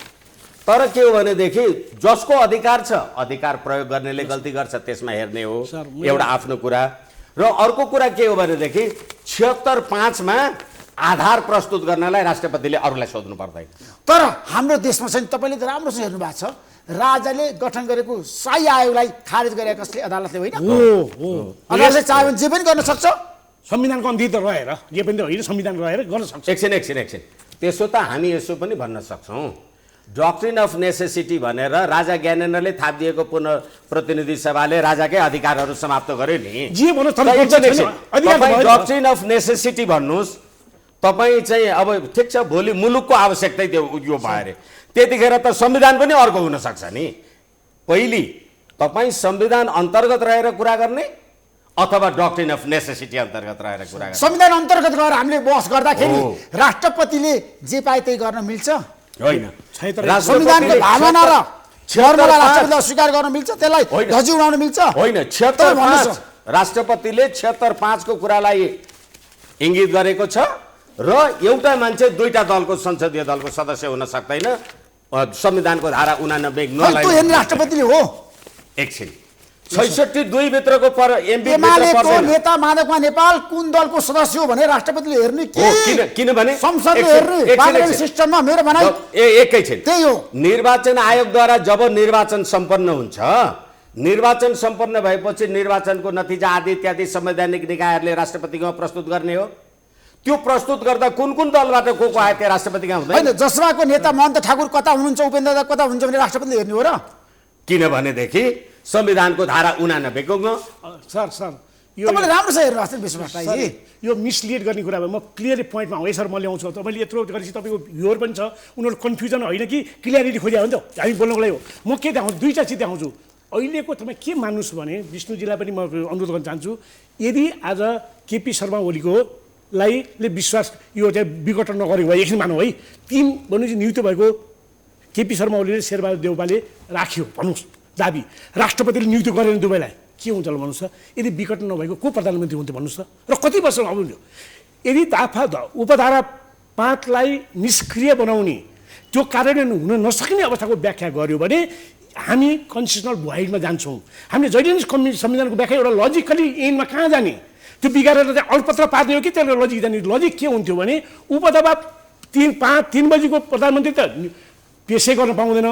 तर के हो भनेदेखि जसको अधिकार छ अधिकार प्रयोग गर्नेले गल्ती गर्छ त्यसमा हेर्ने हो एउटा आफ्नो कुरा र अर्को कुरा के हो भनेदेखि 76(5) मा आधार प्रस्तुत गर्नलाई राष्ट्रपतिले अरूलाई सोध्नु पर्दैन तर हाम्रो देशमा चाहिँ तपाईँले त राम्रोसँग हेर्नु भएको छ राजाले गठन गरेको शाही आयोगलाई खारेज गरे कसले अदालतले होइन अदालतले चाह्यो भने जे पनि गर्न सक्छ संविधानको अन्धि त रहेर जे पनि त होइन संविधान रहेर गर्न सक्छ एकछिन त्यसो त हामी यसो पनि भन्न सक्छौँ डक्ट्रिन अफ नेसेसिटी भनेर राजा ज्ञानेन्द्रले थापिदिएको पुनः प्रतिनिधि सभाले राजाकै अधिकारहरू समाप्त गर्यो नि जे भन्नु डक्ट्रिन अफ नेसेसिटी भन्नुहोस् तपाईँ चाहिँ अब ठिक छ भोलि मुलुकको आवश्यकतै त्यो यो भयो अरे त्यतिखेर त संविधान पनि अर्को हुन सक्छ नि पहिले तपाईँ संविधान अन्तर्गत रहेर कुरा गर्ने अथवा डक्ट्रिन अफ नेसेसिटी अन्तर्गत रहेर कुरा गर्ने संविधान अन्तर्गत गएर हामीले बहस गर्दाखेरि राष्ट्रपतिले जे पाए त्यही गर्न मिल्छ होइन संविधानको भावना र धर्मलाई राष्ट्रपतिले स्वीकार गर्न मिल्छ त्यसलाई धजी उडाउन मिल्छ होइन 76(5) राष्ट्रपतिले 76(5) को कुरालाई इङ्गित गरेको छ र एउटा मान्छे दुईटा दलको संसदीय दलको सदस्य हुन सक्दैन संविधानको धारा 89 नलाई राष्ट्रपतिले हो एकछिन 66(2) भित्रको पर एमपी एमालेको नेता माधवमा नेपाल कुन दलको सदस्य हो भने राष्ट्रपतिले हेर्ने के किनभने संसदले हेर्ने पार्लियामेन्ट सिस्टममा मेरो भनाइ एकैछिन त्यही हो निर्वाचन आयोगद्वारा जब निर्वाचन सम्पन्न हुन्छ निर्वाचन सम्पन्न भएपछि निर्वाचनको नतिजा आदि इत्यादि संवैधानिक निकायहरूले राष्ट्रपतिमा प्रस्तुत गर्ने हो त्यो प्रस्तुत गर्दा कुन कुन दलबाट को आए त्यो राष्ट्रपतिका हुँदैन हैन जसमाको नेता महन्त ठाकुर कता हुनुहुन्छ उपेन्द्र दाहाल कता हुनुहुन्छ भने राष्ट्रपतिले हेर्ने हो र किनभनेदेखि संविधानको धारा 89 को सर यो तपाईले राम्रोसँग हेर्नु भएको छ विश्वनाथजी यो मिसलिड गर्ने कुरा भयो म क्लियर पोइन्टमा हो सर म ल्याउँछु तपाईले यत्रो गरेपछि तपाईको भ्युअर पनि छ उनीहरु कन्फ्युजन होइन कि क्लियरिटी खोज्या हो नि त हामी बोल्नको लागि हो म के देखाउँछु दुईटा चिज देखाउँछु अहिलेको तपाईँ के मान्नुहोस् भने विष्णुजीलाई पनि म अनुरोध गर्न चाहन्छु यदि आज केपी शर्मा ओलीको ले विश्वास यो चाहिँ विघटन नगरेको भए एकछिन मानौँ है टिम भनेपछि नियुक्त भएको केपी शर्मा ओलीले शेरबहादुर देउपाले राख्यो भन्नुहोस् दाबी राष्ट्रपतिले नियुक्त गरेन दुवैलाई के हुन्छ होला भन्नुहोस् त यदि विघटन नभएको को प्रधानमन्त्री हुन्थ्यो भन्नुहोस् त र कति वर्ष आउनुहुन्थ्यो यदि उपधारा 5 लाई निष्क्रिय बनाउने त्यो कार्यान्वयन हुन नसक्ने अवस्थाको व्याख्या गर्यो भने हामी कन्स्टिट्युसनल भोइडमा जान्छौँ हामीले जहिले पनि संविधानको व्याख्या एउटा लजिकली एन्डमा कहाँ जाने त्यो बिगारेर चाहिँ अल्पत्र पार्ने हो कि त्यसले लजिक जाने लजिक के हुन्थ्यो भने उपदबा 3 बजीको प्रधानमन्त्री त पेसै गर्न पाउँदैन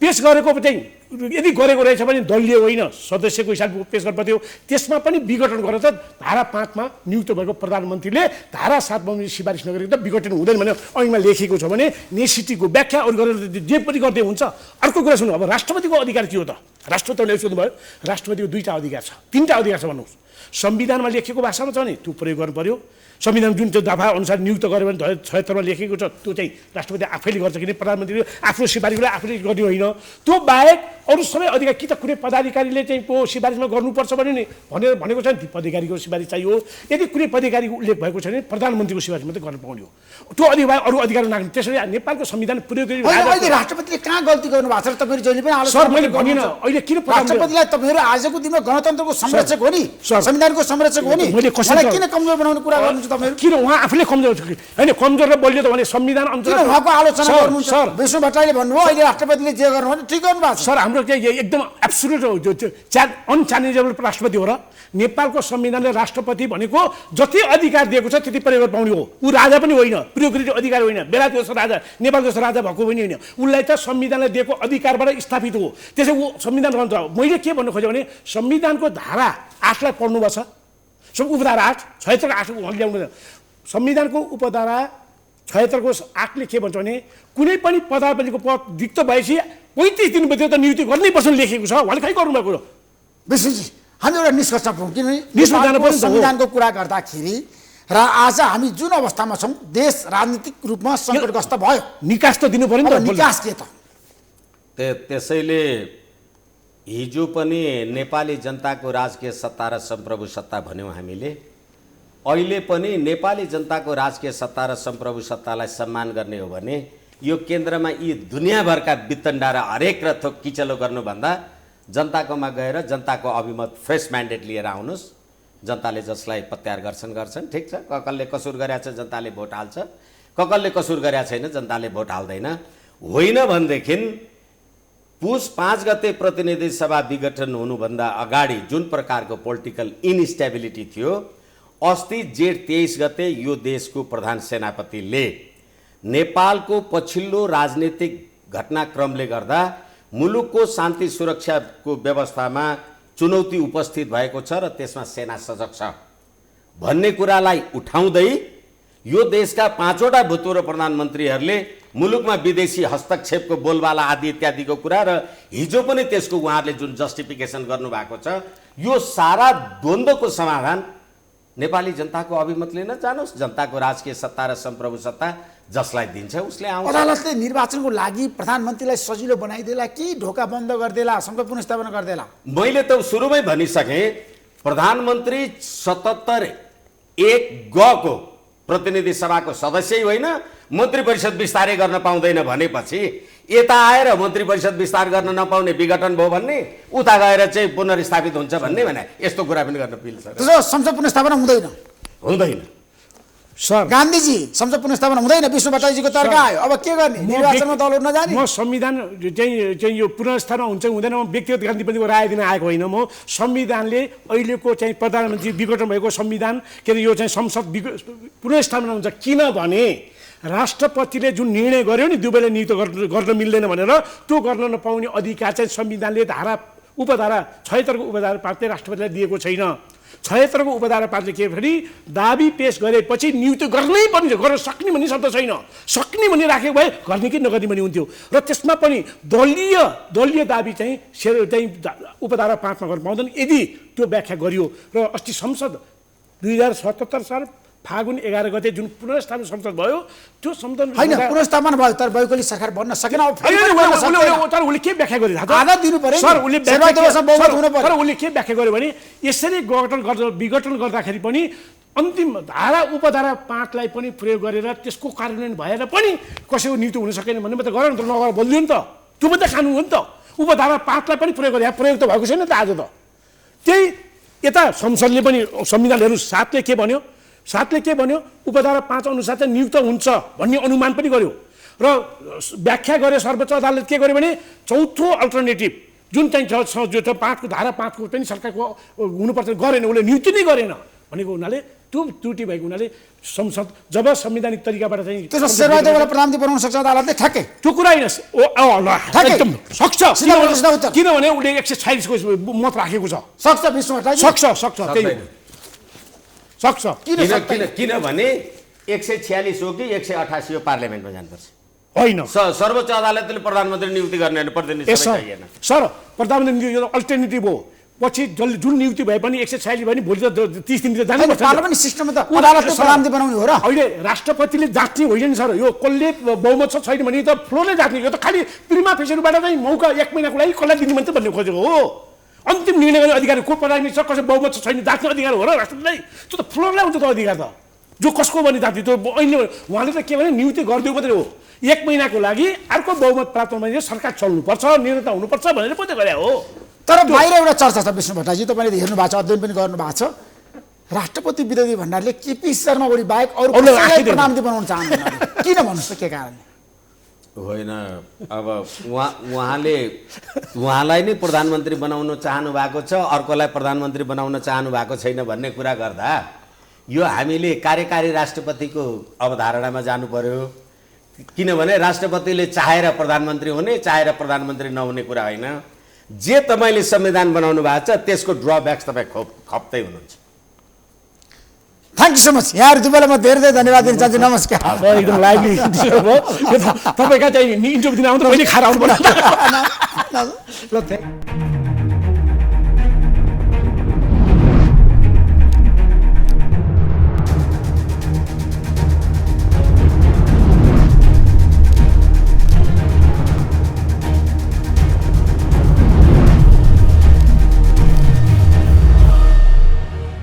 पेस गरेको चाहिँ यदि गरेको रहेछ भने दलीय होइन सदस्यको हिसाबले पेस गर्नु पर्थ्यो त्यसमा पनि विघटन गरेर त धारा 5 मा नियुक्त भएको प्रधानमन्त्रीले धारा 7 मा सिफारिस नगरेको त विघटन हुँदैन भने ऐनमा लेखिएको छ भने नेसिटीको व्याख्या अरु गरेर जे पनि गर्दै हुन्छ अर्को कुरा सुन्नु अब राष्ट्रपतिको अधिकार के हो त राष्ट्रपतिले सोध्नुभयो राष्ट्रपतिको दुईटा अधिकार छ तीनटा अधिकार छ भन्नुहोस् संविधानमा लेखिएको भाषामा छ नि त्यो प्रयोग गर्नु पर्यो संविधान जुन चाहिँ दफा अनुसार नियुक्त गर्यो भने 76 मा लेखेको छ त्यो चाहिँ राष्ट्रपति आफैले गर्छ कि प्रधानमन्त्रीले आफ्नो सिफारिसलाई आफूले गर्ने होइन त्यो बाहेक अरू सबै अधिकार कि त कुनै पदाधिकारीले चाहिँ पो सिफारिसमा गर्नुपर्छ भने नि भनेको छ नि पदाधिकारीको सिफारिस चाहियो यदि कुनै पदाधिकारी उल्लेख भएको छ भने प्रधानमन्त्रीको सिफारिस मात्रै गर्न पाउने हो त्यो अधिकार अरू अधिकार नाग्ने त्यसैले नेपालको संविधान प्रयोग गरी अहिले राष्ट्रपतिले कहाँ गल्ती गर्नु भएको छ तपाईहरु जहिले पनि आलोचना सर मैले भनिन अहिले किन राष्ट्रपतिलाई तपाईहरु आजको दिनमा गणतन्त्रको संरक्षक हो नि संविधानको संरक्षक हो नि मैले कसैलाई किन कमजोर बनाउने कुरा गर्नुहुन्छ तपाईहरु किन उहाँ आफूले कमजोर छ हैन कमजोर र बलियो त भने संविधान किन उहाँको आलोचना गर्नुहुन्छ विष्णु भट्टराईले भन्नुभयो अहिले राष्ट्रपतिले जे गर्नु भने ठिक गर्नु भएको छ सर हाम्रो एकदम एब्सोल्युट अनच्यालेन्जेबल राष्ट्रपति हो र नेपालको संविधानले राष्ट्रपति भनेको जति अधिकार दिएको छ त्यति प्रयोग गर्न पाउने हो ऊ राजा पनि होइन प्रियोरिटी अधिकार होइन बेला जस्तो राजा नेपाल जस्तो राजा भएको पनि होइन उसलाई त संविधानले दिएको अधिकारबाट स्थापित हो त्यसै ऊ संविधान ग्रन्थ मैले के भन्नु खोजेँ भने संविधानको धारा 8 लाई पढ्नु भएको छ उपधारा 8 76 8 ल्याउनु संविधानको उपधारा 76 को 8 ले के भन्छ भने कुनै पनि पदाधिकारीको पद रिक्त भएपछि 35 दिनभित्र त नियुक्ति गर्नै पर्छ लेखेको छ उहाँले खै गर्नु भएको विष्णुजी हामी एउटा निष्कर्ष पुग्यौँ किनभने निष्कर्ष जानु पर्यो नि त हो। संविधानको कुरा गर्दाखेरि र आज हामी जुन अवस्थामा छौँ देश राजनीतिक रूपमा सङ्कटग्रस्त भयो निकास त दिनु पर्यो नि अब त निकास के त त्यसैले हिजो पनि नेपाली जनताको राजकीय सत्ता र सम्प्रभु सत्ता भन्यौँ हामीले, अहिले पनि नेपाली जनताको राजकीय सत्ता र सम्प्रभु सत्तालाई सम्मान गर्ने हो भने यो केन्द्रमा यी दुनियाँभरका वितण्डा र हरेक र थोक किचलो गर्नुभन्दा जनताकोमा गएर जनताको अभिमत फ्रेस म्यान्डेट लिएर आउनुहोस्। जनताले जसलाई प्रत्याहार गर्छन् ठिक छ, कसले कसुर गरेछ जनताले भोट हाल्छ, कसले कसुर गरेछ छैन जनताले भोट हाल्दैन। होइन भनेदेखि पुस 5 गते प्रतिनिधि सभा विघटन हुनुभन्दा अगाडि जुन प्रकारको पोलिटिकल इनस्टेबिलिटी थियो, अस्ति जेठ 23 गते यो देशको प्रधान सेनापतिले नेपालको पछिल्लो राजनीतिक घटनाक्रमले गर्दा मुलुकको शान्ति सुरक्षाको व्यवस्थामा चुनौती उपस्थित भएको छ र त्यसमा सेना सजग छ भन्ने कुरालाई उठाउँदै यो देशका 5वटा भूतपूर्व प्रधानमन्त्रीहरूले मुलुकमा विदेशी हस्तक्षेपको बोलबाला आदि इत्यादिको कुरा र हिजो पनि त्यसको उहाँहरूले जुन जस्टिफिकेसन गर्नुभएको छ, यो सारा द्वन्द्वको समाधान नेपाली जनताको अभिमत लिन जानुहोस्। जनताको राजकीय सत्ता र सम्प्रभु सत्ता जसलाई दिन्छ उसले आउँछ। अदालतले निर्वाचनको लागि प्रधानमन्त्रीलाई सजिलो बनाइदेला कि ढोका बन्द गरिदेला, संसद पुनर्स्थापना गरिदेला? मैले त सुरुमै भनिसकेँ, प्रधानमन्त्री 77(1) को प्रतिनिधि सभाको सदस्यै होइन, मन्त्री परिषद विस्तारै गर्न पाउँदैन भनेपछि यता आएर मन्त्री परिषद विस्तार गर्न नपाउने विघटन भयो भन्ने, उता गएर चाहिँ पुनर्स्थापित हुन्छ भन्ने भने यस्तो कुरा पनि गर्न मिल्छ? त्यसो संसद पुनर्स्थापना हुँदैन सर। गान्धीजी संसद पुनर्स्थापना हुँदैन, विष्णु भट्टराईजीको तर्क आयो। अब के गर्ने? निर्वाचनमा दलहरू नजाने? म संविधान चाहिँ यो पुनर्स्थापना हुन्छ हुँदैन म व्यक्तिगत गान्धीपतिको राय दिन आएको होइन। म संविधानले अहिलेको चाहिँ प्रधानमन्त्री विघटन भएको संविधान के अरे यो चाहिँ संसद पुनर्स्थापना हुन्छ किनभने राष्ट्रपतिले जुन निर्णय गर्यो नि दुवैले नियुक्त गर्न मिल्दैन भनेर, त्यो गर्न नपाउने अधिकार चाहिँ संविधानले उपधारा 76 को उपधारा 5ले राष्ट्रपतिलाई दिएको छैन। 76 को उपधारा 5ले के फेरि दाबी पेश गरेपछि नियुक्त गर्नै पर्ने, गर्न सक्ने भन्ने शब्द छैन। सक्ने भन्ने राखेको भए गर्ने कि नगर्ने भन्ने हुन्थ्यो। र त्यसमा पनि दलीय दाबी चाहिँ उपधारा 5 मा गर्न पाउँदैन यदि त्यो व्याख्या गरियो। र अस्ति संसद 2077 साल फागुन 11 गते जुन पुनर्स्थापना संसद भयो, त्यो संसद होइन पुनर्स्थापना भयो तर बैकली सरकार बन्न सकेन। तर उसले के व्याख्या गर्यो आधा दिनु पर्यो सर, उसले व्याख्या के व्याख्या गर्यो भने यसरी विघटन गर्दाखेरि पनि अन्तिम उपधारा 5 लाई पनि प्रयोग गरेर त्यसको कार्यान्वयन भएर पनि कसैको नियुक्ति हुन सकेन भन्ने त गर न त, नगर बोलिदियो नि त, त्यो पनि त कानुन हो नि त। उपधारा 5 लाई पनि प्रयोग गरे, प्रयोग त भएको छैन त आज त। त्यही यता संसदले पनि संविधानहरू 7ले के भन्यो उपधारा 5 अनुसार चाहिँ नियुक्त हुन्छ भन्ने अनुमान पनि गर्यो र व्याख्या गर्यो। सर्वोच्च अदालत के गर्यो भने चौथो अल्टरनेटिभ जुन चाहिँ 5 को धारा 5 को पनि सरकारको हुनुपर्छ गरेन, उसले नियुक्ति नै गरेन भनेको हुनाले त्यो त्रुटि भएको हुनाले संसद जब संवैधानिक तरिकाबाट चाहिँ त्यसमा शेरबहादुरलाई प्रधानमन्त्री बनाउन सक्छ अदालतले? ठ्याक्कै त्यो कुरा होइन, एकदम सक्छ। किनभने उसले 146 को मत राखेको छ। सक्छ विष्णु भट्टराईजी? सक्छ त्यही सक्छ। किनभने 146 हो कि 188 हो पार्लियामेन्टमा जानुपर्छ? होइन, सर्वोच्च अदालतले प्रधानमन्त्री नियुक्ति गर्ने प्रतिनिधि सबै सर प्रधानमन्त्री अल्टरनेटिभ हो। पछि जुन नियुक्ति भए पनि 146 भने भोलि त 30 दिन जानुपर्छ। पार्लियामेन्ट सिस्टममा त अदालतले प्रधानमन्त्री बनाउने हो र? अहिले राष्ट्रपतिले जाँच्ने होइन नि सर, यो कसले बहुमत छ छैन भने त फ्लोरले जाँच्ने, यो त खालि प्रिमा फेसहरूबाट चाहिँ मौका 1 महिनाको लागि कसलाई दिने मात्रै भन्ने खोजेको हो। अन्तिम निर्णय गर्ने अधिकार को प्रधान मिनिस्टर कसै बहुमत छ छैन जाँच्ने अधिकार हो र राष्ट्रपतिलाई? त्यो त फ्लोरलाई हुन्छ त अधिकार त, जो कसको भने जाँच्ने। त्यो अहिले उहाँले त के भने नियुक्ति गरिदियो मात्रै हो, 1 महिनाको लागि अर्को बहुमत प्राप्त भने सरकार चल्नुपर्छ, निर्णय हुनुपर्छ भनेर मात्रै गरे हो। तर बाहिर एउटा चर्चा छ विष्णु भट्टराईजी, तपाईँले हेर्नु भएको छ, अध्ययन पनि गर्नु भएको छ, राष्ट्रपति विरोधी भण्डारले केपी शर्मा ओली बाहेक अरू कसैलाई प्रधानमन्त्री बनाउन चाहनुहुन्न। किन भन्नुहोस् त के कारणले? होइन, अब उहाँलाई नै प्रधानमन्त्री बनाउन चाहनु भएको छ, अर्कोलाई प्रधानमन्त्री बनाउन चाहनु भएको छैन भन्ने कुरा गर्दा यो हामीले कार्यकारी राष्ट्रपतिको अवधारणामा जानु पर्यो। किनभने राष्ट्रपतिले चाहेर प्रधानमन्त्री हुने, चाहेर प्रधानमन्त्री नहुने कुरा होइन। जे तपाईँले संविधान बनाउनु भएको छ त्यसको ड्रब्याक्स तपाईँ खप्दै हुनुहुन्छ। Thank you so much. यहाँहरू दुवैलाई म धेरै धन्यवाद दिन चाहन्छु। नमस्कार। एकदम लाइभली तपाईँका चाहिँ इन्टरभ्यू दिन आउँदा पहिले खाएर आउनु पर्छ। ल